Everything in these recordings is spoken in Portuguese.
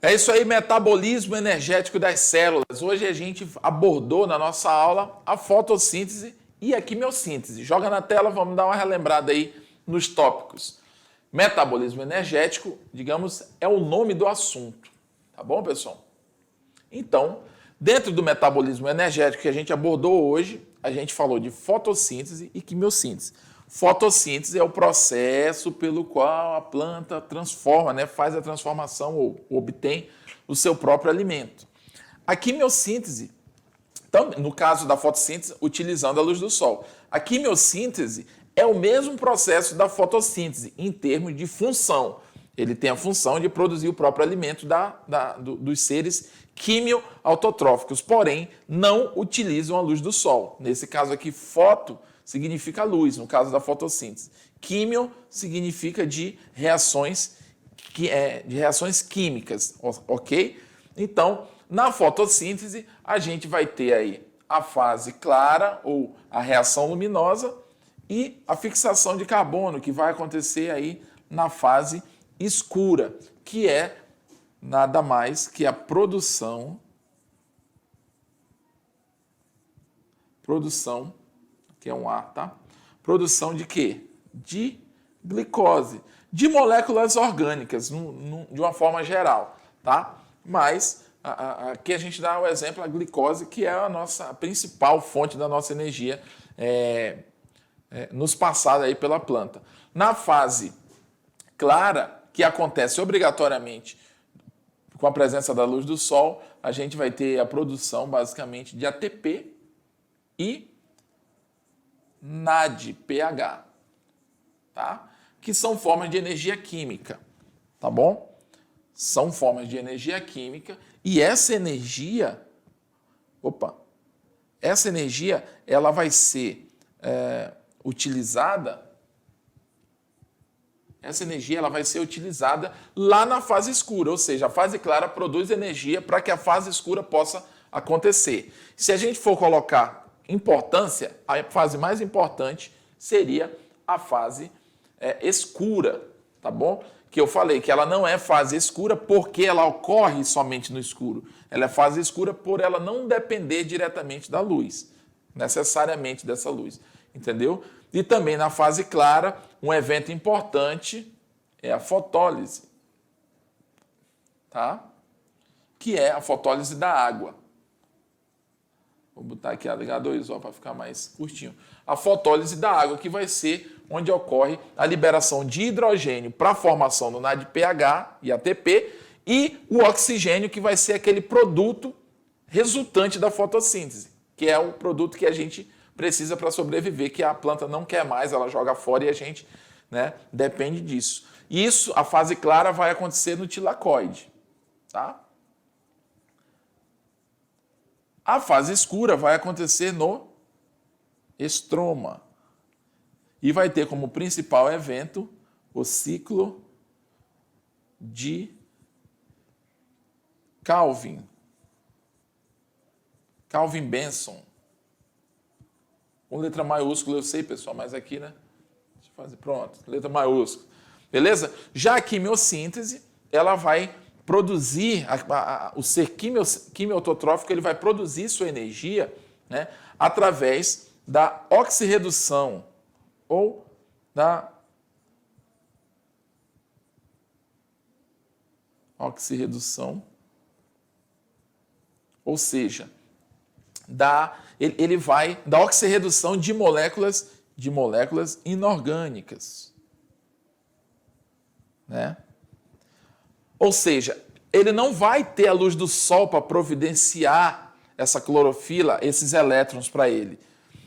É isso aí, metabolismo energético das células. Hoje a gente abordou na nossa aula a fotossíntese e a quimiossíntese. Joga na tela, vamos dar uma relembrada aí nos tópicos. Metabolismo energético, digamos, é o nome do assunto. Tá bom, pessoal? Então, dentro do metabolismo energético que a gente abordou hoje, a gente falou de fotossíntese e quimiossíntese. Fotossíntese é o processo pelo qual a planta transforma, né, faz a transformação ou obtém o seu próprio alimento. A quimiossíntese, então, no caso da fotossíntese, utilizando a luz do sol. A quimiossíntese é o mesmo processo da fotossíntese em termos de função. Ele tem a função de produzir o próprio alimento dos seres quimioautotróficos, porém não utilizam a luz do sol. Nesse caso aqui, foto significa luz, no caso da fotossíntese. Químio significa de reações químicas, ok? Então, na fotossíntese, a gente vai ter aí a fase clara, ou a reação luminosa, e a fixação de carbono, que vai acontecer aí na fase escura, que é nada mais que a produção, que é um ar, tá? Produção de quê? De glicose, de moléculas orgânicas, de uma forma geral, tá? Mas aqui a gente dá o exemplo da glicose, que é a nossa principal fonte da nossa energia nos passada aí pela planta. Na fase clara, que acontece obrigatoriamente com a presença da luz do sol, a gente vai ter a produção basicamente de ATP e NADPH, tá? Que são formas de energia química, tá bom? São formas de energia química e essa energia, ela vai ser utilizada. Essa energia ela vai ser utilizada lá na fase escura, ou seja, a fase clara produz energia para que a fase escura possa acontecer. Se a gente for colocar importância, a fase mais importante seria a fase escura, tá bom? Que eu falei que ela não é fase escura porque ela ocorre somente no escuro. Ela é fase escura por ela não depender diretamente da luz, necessariamente dessa luz, entendeu? E também na fase clara, um evento importante é a fotólise, tá? Que é a fotólise da água. Vou botar aqui H2O para ficar mais curtinho. A fotólise da água, que vai ser onde ocorre a liberação de hidrogênio para a formação do NADPH e ATP e o oxigênio, que vai ser aquele produto resultante da fotossíntese, que é o produto que a gente precisa para sobreviver, que a planta não quer mais, ela joga fora e a gente, né, depende disso. Isso, a fase clara vai acontecer no tilacoide, tá? A fase escura vai acontecer no estroma e vai ter como principal evento o ciclo de Calvin-Benson. Com letra maiúscula, eu sei, pessoal, mas aqui, né? Deixa eu fazer, pronto, letra maiúscula. Beleza? Já a quimiossíntese, ela vai produzir, o ser quimioautotrófico, ele vai produzir sua energia, né, através da oxirredução ou da oxirredução, ou seja, ele vai da oxirredução de moléculas inorgânicas, né? Ou seja, ele não vai ter a luz do sol para providenciar essa clorofila, esses elétrons para ele.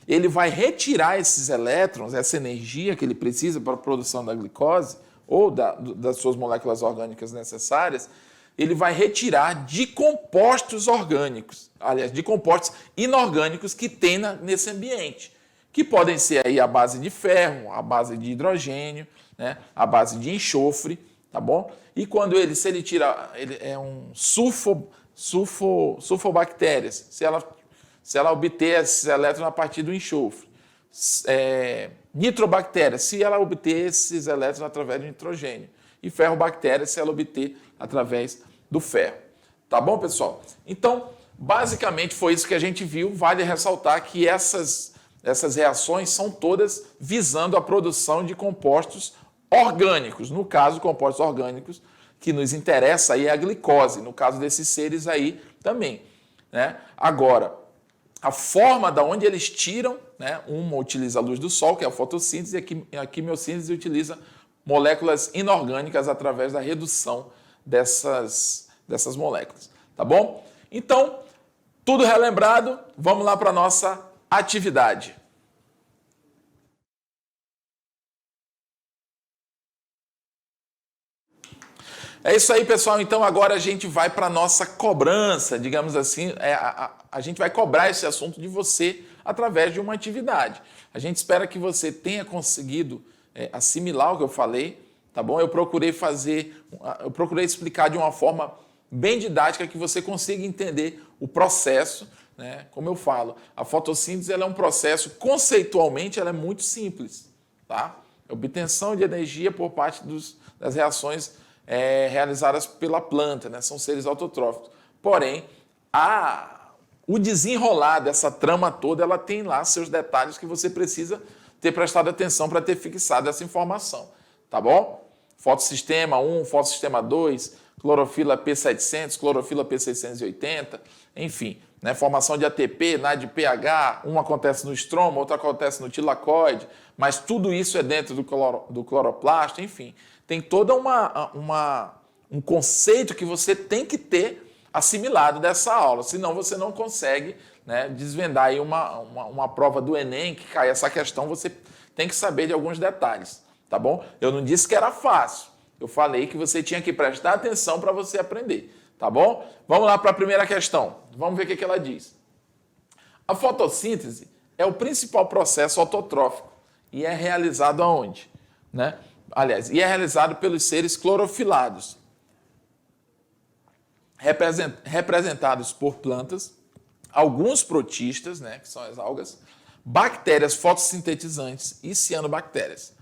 Ele vai retirar esses elétrons, essa energia que ele precisa para a produção da glicose ou das suas moléculas orgânicas necessárias, ele vai retirar de compostos orgânicos, aliás, de compostos inorgânicos que tem nesse ambiente, que podem ser aí a base de ferro, a base de hidrogênio, né, a base de enxofre, tá bom? E quando se ele tira, ele é um sulfobactérias, se ela obter esses elétrons a partir do enxofre. Nitrobactérias, se ela obter esses elétrons através do nitrogênio. E ferrobactérias, se ela obter através do ferro. Tá bom, pessoal? Então, basicamente foi isso que a gente viu. Vale ressaltar que essas reações são todas visando a produção de compostos orgânicos. No caso, compostos orgânicos que nos interessa aí é a glicose, no caso desses seres aí também, né? Agora, a forma da onde eles tiram, né? Uma utiliza a luz do sol, que é a fotossíntese, e a quimiossíntese utiliza moléculas inorgânicas através da redução dessas moléculas, tá bom? Então, tudo relembrado, vamos lá para a nossa atividade. É isso aí, pessoal. Então, agora a gente vai para a nossa cobrança, digamos assim. A gente vai cobrar esse assunto de você através de uma atividade. A gente espera que você tenha conseguido assimilar o que eu falei, tá bom? Eu procurei explicar de uma forma bem didática que você consiga entender o processo, né? Como eu falo, a fotossíntese ela é um processo, conceitualmente, ela é muito simples, tá? Obtenção de energia por parte das reações realizadas pela planta, né? São seres autotróficos. Porém, o desenrolar dessa trama toda, ela tem lá seus detalhes que você precisa ter prestado atenção para ter fixado essa informação, tá bom? Fotossistema 1, fotossistema 2, clorofila P700, clorofila P680, enfim, né? Formação de ATP, NADPH, um acontece no estroma, outro acontece no tilacoide, mas tudo isso é dentro do cloroplasto, enfim. Tem todo um conceito que você tem que ter assimilado dessa aula, senão você não consegue, né, desvendar aí uma prova do Enem que cai essa questão, você tem que saber de alguns detalhes, tá bom? Eu não disse que era fácil, eu falei que você tinha que prestar atenção para você aprender, tá bom? Vamos lá para a primeira questão, vamos ver o que ela diz. A fotossíntese é o principal processo autotrófico e é realizado aonde? Né? Aliás, e é realizado pelos seres clorofilados, representados por plantas, alguns protistas, né, que são as algas, bactérias fotossintetizantes e cianobactérias.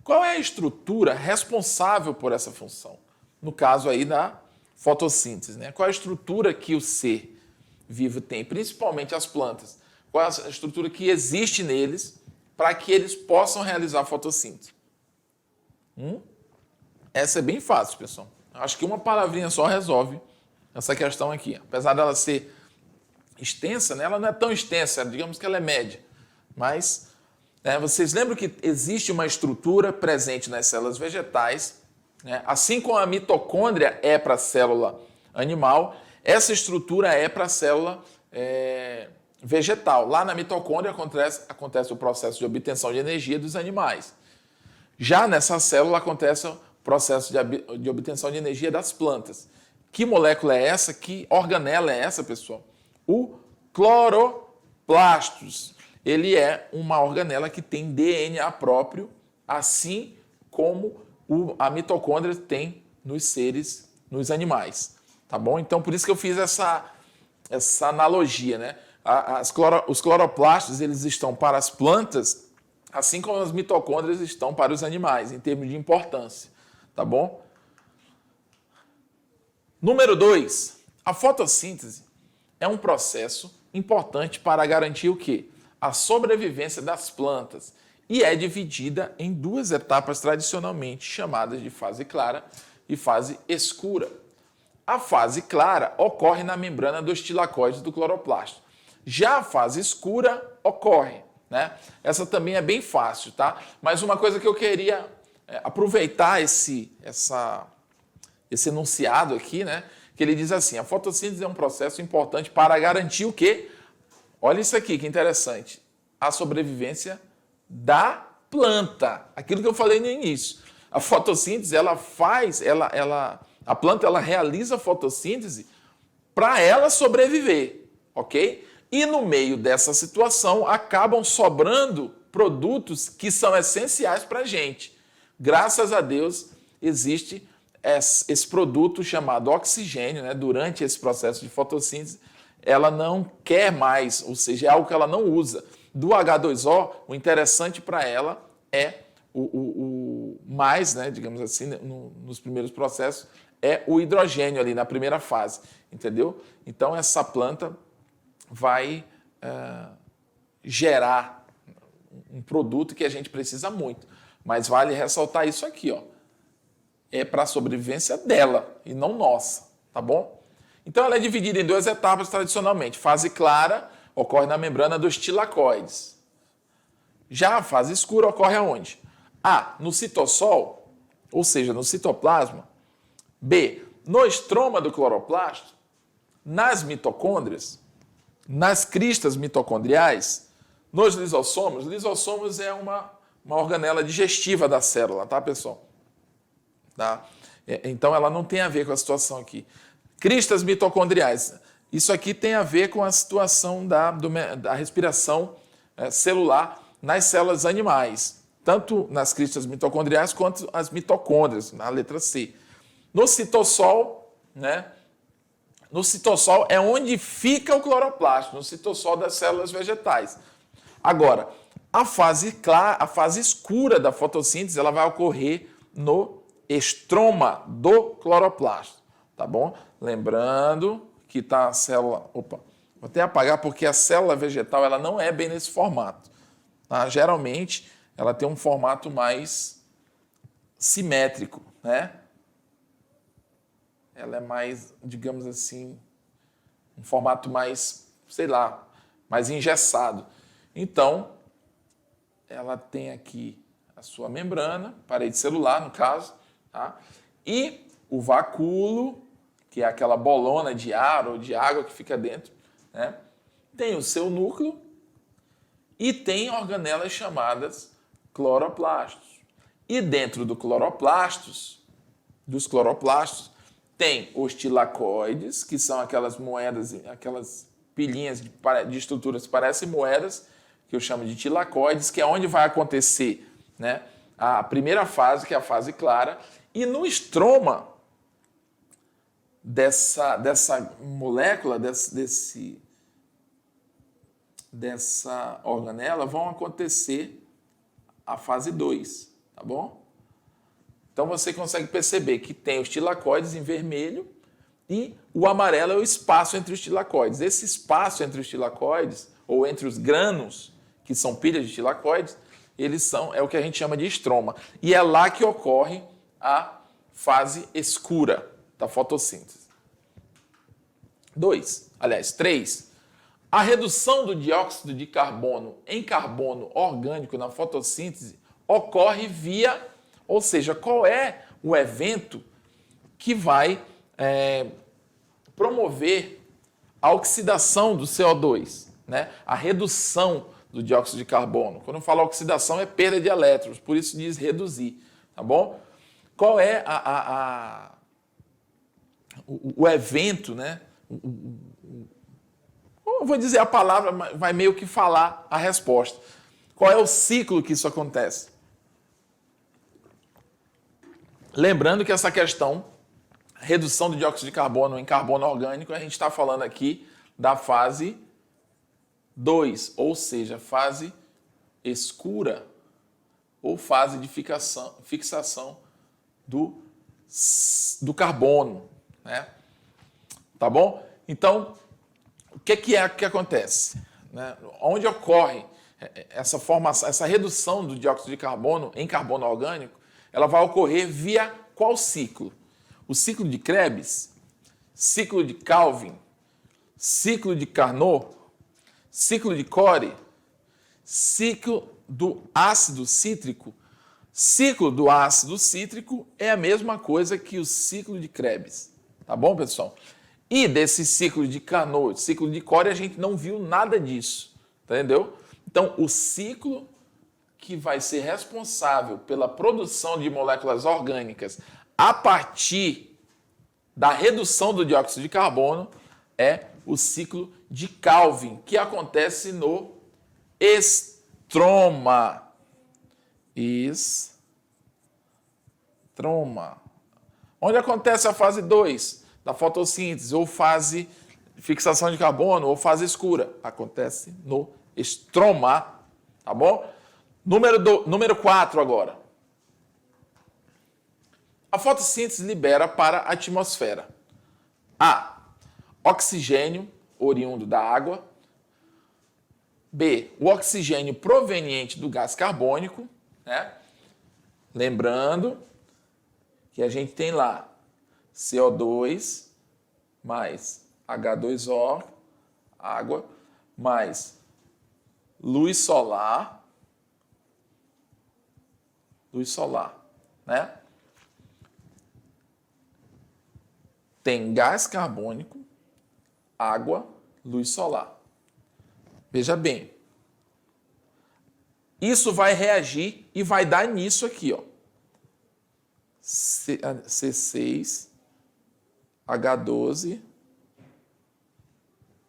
Qual é a estrutura responsável por essa função? No caso aí da fotossíntese, né? Qual é a estrutura que o ser vivo tem, principalmente as plantas? Qual é a estrutura que existe neles para que eles possam realizar a fotossíntese? Essa é bem fácil, pessoal. Acho que uma palavrinha só resolve essa questão aqui. Apesar dela ser extensa, né? Ela não é tão extensa, digamos que ela é média. Mas vocês lembram que existe uma estrutura presente nas células vegetais, né? Assim como a mitocôndria é para a célula animal, essa estrutura é para a célula vegetal. Lá na mitocôndria acontece o processo de obtenção de energia dos animais. Já nessa célula acontece o processo de obtenção de energia das plantas. Que molécula é essa? Que organela é essa, pessoal? O cloroplastos. Ele é uma organela que tem DNA próprio, assim como a mitocôndria tem nos animais. Tá bom? Então, por isso que eu fiz essa analogia, né? Os cloroplastos, eles estão para as plantas, assim como as mitocôndrias estão para os animais, em termos de importância, tá bom? Número 2, a fotossíntese é um processo importante para garantir o quê? A sobrevivência das plantas e é dividida em duas etapas tradicionalmente chamadas de fase clara e fase escura. A fase clara ocorre na membrana dos tilacoides do cloroplasto. Já a fase escura ocorre, né? Essa também é bem fácil, tá? Mas uma coisa que eu queria aproveitar esse enunciado aqui, né? Que ele diz assim, a fotossíntese é um processo importante para garantir o quê? Olha isso aqui, que interessante. A sobrevivência da planta. Aquilo que eu falei no início. A fotossíntese, a planta ela realiza a fotossíntese para ela sobreviver, ok? E no meio dessa situação acabam sobrando produtos que são essenciais para a gente. Graças a Deus existe esse produto chamado oxigênio, né? Durante esse processo de fotossíntese, ela não quer mais, ou seja, é algo que ela não usa. Do H2O, o interessante para ela é o mais, né, digamos assim, nos primeiros processos, é o hidrogênio ali na primeira fase, entendeu? Então, essa planta vai gerar um produto que a gente precisa muito. Mas vale ressaltar isso aqui, ó. É para a sobrevivência dela e não nossa, tá bom? Então, ela é dividida em 2 etapas tradicionalmente. Fase clara ocorre na membrana dos tilacoides. Já a fase escura ocorre aonde? A, no citossol, ou seja, no citoplasma. B, no estroma do cloroplasto, nas mitocôndrias, nas cristas mitocondriais, nos lisossomos. Lisossomos é uma organela digestiva da célula, tá, pessoal? Tá? Então, ela não tem a ver com a situação aqui. Cristas mitocondriais. Isso aqui tem a ver com a situação da respiração celular nas células animais, tanto nas cristas mitocondriais quanto as mitocôndrias, na letra C. No citossol, né? No citossol é onde fica o cloroplasto, no citossol das células vegetais. Agora, a fase escura da fotossíntese, ela vai ocorrer no estroma do cloroplasto, tá bom? Lembrando que está a célula... Opa, vou até apagar porque a célula vegetal ela não é bem nesse formato. Tá? Geralmente, ela tem um formato mais simétrico, né? Ela é mais, digamos assim, um formato mais, sei lá, mais engessado. Então, ela tem aqui a sua membrana, parede celular, no caso, tá? E o vacúolo, que é aquela bolona de ar ou de água que fica dentro, né? Tem o seu núcleo e tem organelas chamadas cloroplastos. E dentro dos cloroplastos, tem os tilacoides, que são aquelas moedas, aquelas pilhinhas de estruturas que parecem moedas, que eu chamo de tilacoides, que é onde vai acontecer, né, a primeira fase, que é a fase clara, e no estroma dessa molécula, dessa organela, vão acontecer a fase 2, tá bom? Então você consegue perceber que tem os tilacoides em vermelho e o amarelo é o espaço entre os tilacoides. Esse espaço entre os tilacoides, ou entre os grânulos, que são pilhas de tilacoides, é o que a gente chama de estroma. E é lá que ocorre a fase escura da fotossíntese. 3. A redução do dióxido de carbono em carbono orgânico na fotossíntese ocorre via, ou seja, qual é o evento que vai promover a oxidação do CO2, né? A redução do dióxido de carbono. Quando eu falo oxidação, é perda de elétrons, por isso diz reduzir, tá bom? Qual é o evento, né? Eu vou dizer a palavra, mas vai meio que falar a resposta. Qual é o ciclo que isso acontece? Lembrando que essa questão, redução do dióxido de carbono em carbono orgânico, a gente está falando aqui da fase 2, ou seja, fase escura ou fase de fixação do carbono, né? Tá bom? Então, o que acontece? Né? Onde ocorre essa formação, essa redução do dióxido de carbono em carbono orgânico, ela vai ocorrer via qual ciclo? O ciclo de Krebs, ciclo de Calvin, ciclo de Carnot, ciclo de Cori, ciclo do ácido cítrico. Ciclo do ácido cítrico é a mesma coisa que o ciclo de Krebs. Tá bom, pessoal? E desse ciclo de Carnot, ciclo de Cori, a gente não viu nada disso. Entendeu? Então, o ciclo que vai ser responsável pela produção de moléculas orgânicas a partir da redução do dióxido de carbono é o ciclo de Calvin, que acontece no estroma. Estroma. Onde acontece a fase 2 da fotossíntese, ou fase de fixação de carbono, ou fase escura? Acontece no estroma, tá bom? Número 4 agora. A fotossíntese libera para a atmosfera A. Oxigênio oriundo da água. B. O oxigênio proveniente do gás carbônico, né? Lembrando que a gente tem lá CO2 mais H2O, água, mais luz solar, né? Tem gás carbônico, água, luz solar. Veja bem, isso vai reagir e vai dar nisso aqui, ó. C6, H12.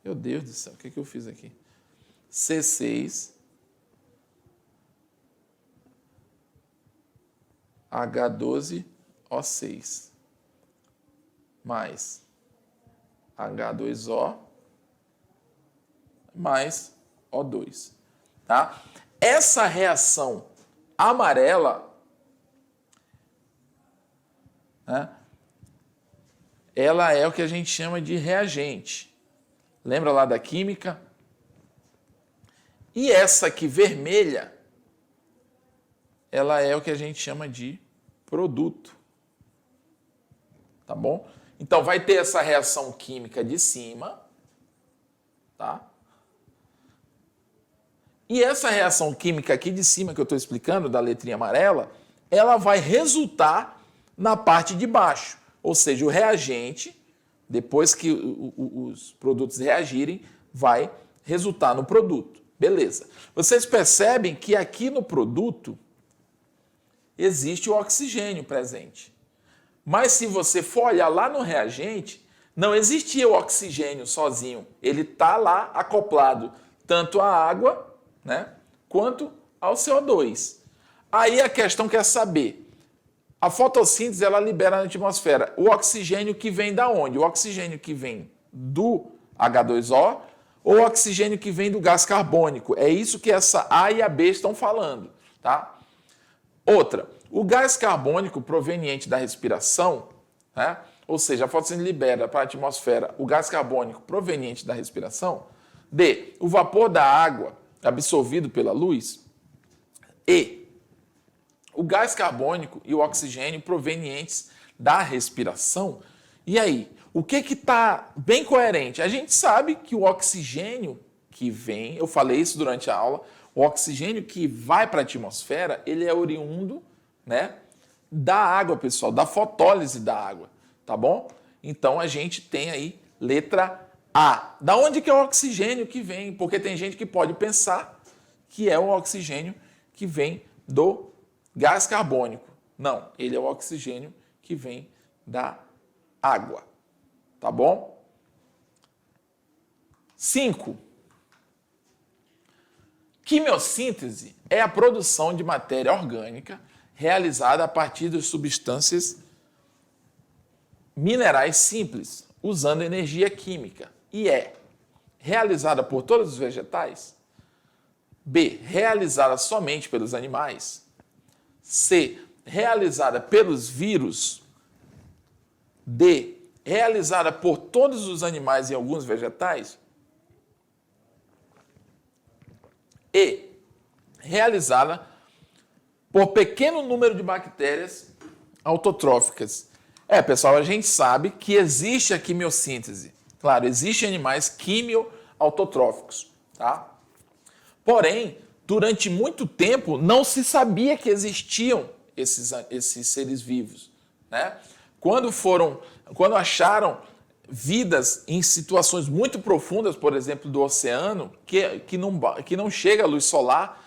Meu Deus do céu, o que eu fiz aqui? C6, H12O6, mais H2O, mais O2, tá? Essa reação amarela, né, ela é o que a gente chama de reagente. Lembra lá da química? E essa aqui vermelha, ela é o que a gente chama de produto. Tá bom? Então vai ter essa reação química de cima, tá? E essa reação química aqui de cima, que eu estou explicando, da letrinha amarela, ela vai resultar na parte de baixo. Ou seja, o reagente, depois que os produtos reagirem, vai resultar no produto. Beleza. Vocês percebem que aqui no produto existe o oxigênio presente. Mas se você for olhar lá no reagente, não existia o oxigênio sozinho. Ele está lá acoplado tanto à água, né, quanto ao CO2. Aí a questão quer saber, a fotossíntese ela libera na atmosfera o oxigênio que vem da onde? O oxigênio que vem do H2O ou o oxigênio que vem do gás carbônico? É isso que essa A e a B estão falando, tá? Outra, o gás carbônico proveniente da respiração, né, ou seja, a fotossíntese libera para a atmosfera o gás carbônico proveniente da respiração. D, o vapor da água absorvido pela luz. E o gás carbônico e o oxigênio provenientes da respiração. E aí, o que está bem coerente? A gente sabe que o oxigênio que vem, eu falei isso durante a aula, o oxigênio que vai para a atmosfera, ele é oriundo, né, da água, pessoal, da fotólise da água, tá bom? Então a gente tem aí letra A. Da onde que é o oxigênio que vem? Porque tem gente que pode pensar que é o oxigênio que vem do gás carbônico. Não, ele é o oxigênio que vem da água. Tá bom? 5. Quimiossíntese é a produção de matéria orgânica realizada a partir de substâncias minerais simples, usando energia química. E é realizada por todos os vegetais? B. Realizada somente pelos animais? C. Realizada pelos vírus? D. Realizada por todos os animais e alguns vegetais? E. Realizada por pequeno número de bactérias autotróficas. Pessoal, a gente sabe que existe a quimiossíntese. Claro, existem animais quimio-autotróficos, tá? Porém, durante muito tempo, não se sabia que existiam esses seres vivos, né? Quando acharam vidas em situações muito profundas, por exemplo, do oceano, que não chega a luz solar,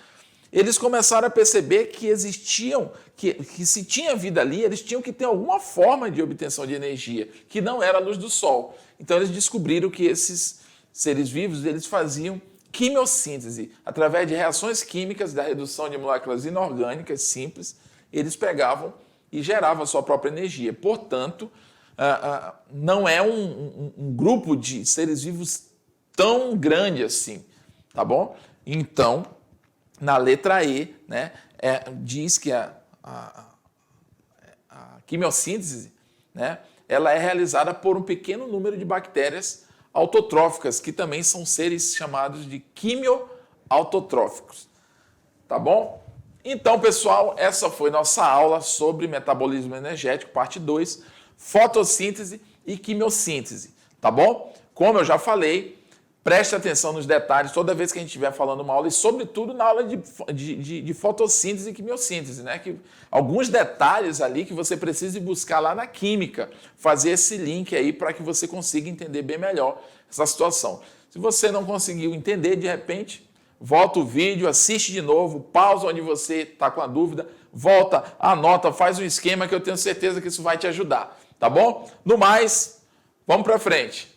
eles começaram a perceber que existiam, que se tinha vida ali, eles tinham que ter alguma forma de obtenção de energia, que não era a luz do sol. Então eles descobriram que esses seres vivos, eles faziam quimiossíntese. Através de reações químicas da redução de moléculas inorgânicas simples, eles pegavam e geravam a sua própria energia. Portanto, não é um grupo de seres vivos tão grande assim, tá bom? Então, na letra E, né, diz que a a quimiossíntese, né, ela é realizada por um pequeno número de bactérias autotróficas, que também são seres chamados de quimioautotróficos. Tá bom? Então, pessoal, essa foi nossa aula sobre metabolismo energético, parte 2, fotossíntese e quimiossíntese. Tá bom? Como eu já falei, preste atenção nos detalhes toda vez que a gente estiver falando uma aula, e sobretudo na aula de fotossíntese e quimiossíntese, né? Que alguns detalhes ali que você precisa buscar lá na química, fazer esse link aí para que você consiga entender bem melhor essa situação. Se você não conseguiu entender, de repente, volta o vídeo, assiste de novo, pausa onde você está com a dúvida, volta, anota, faz um esquema que eu tenho certeza que isso vai te ajudar, tá bom? No mais, vamos para frente.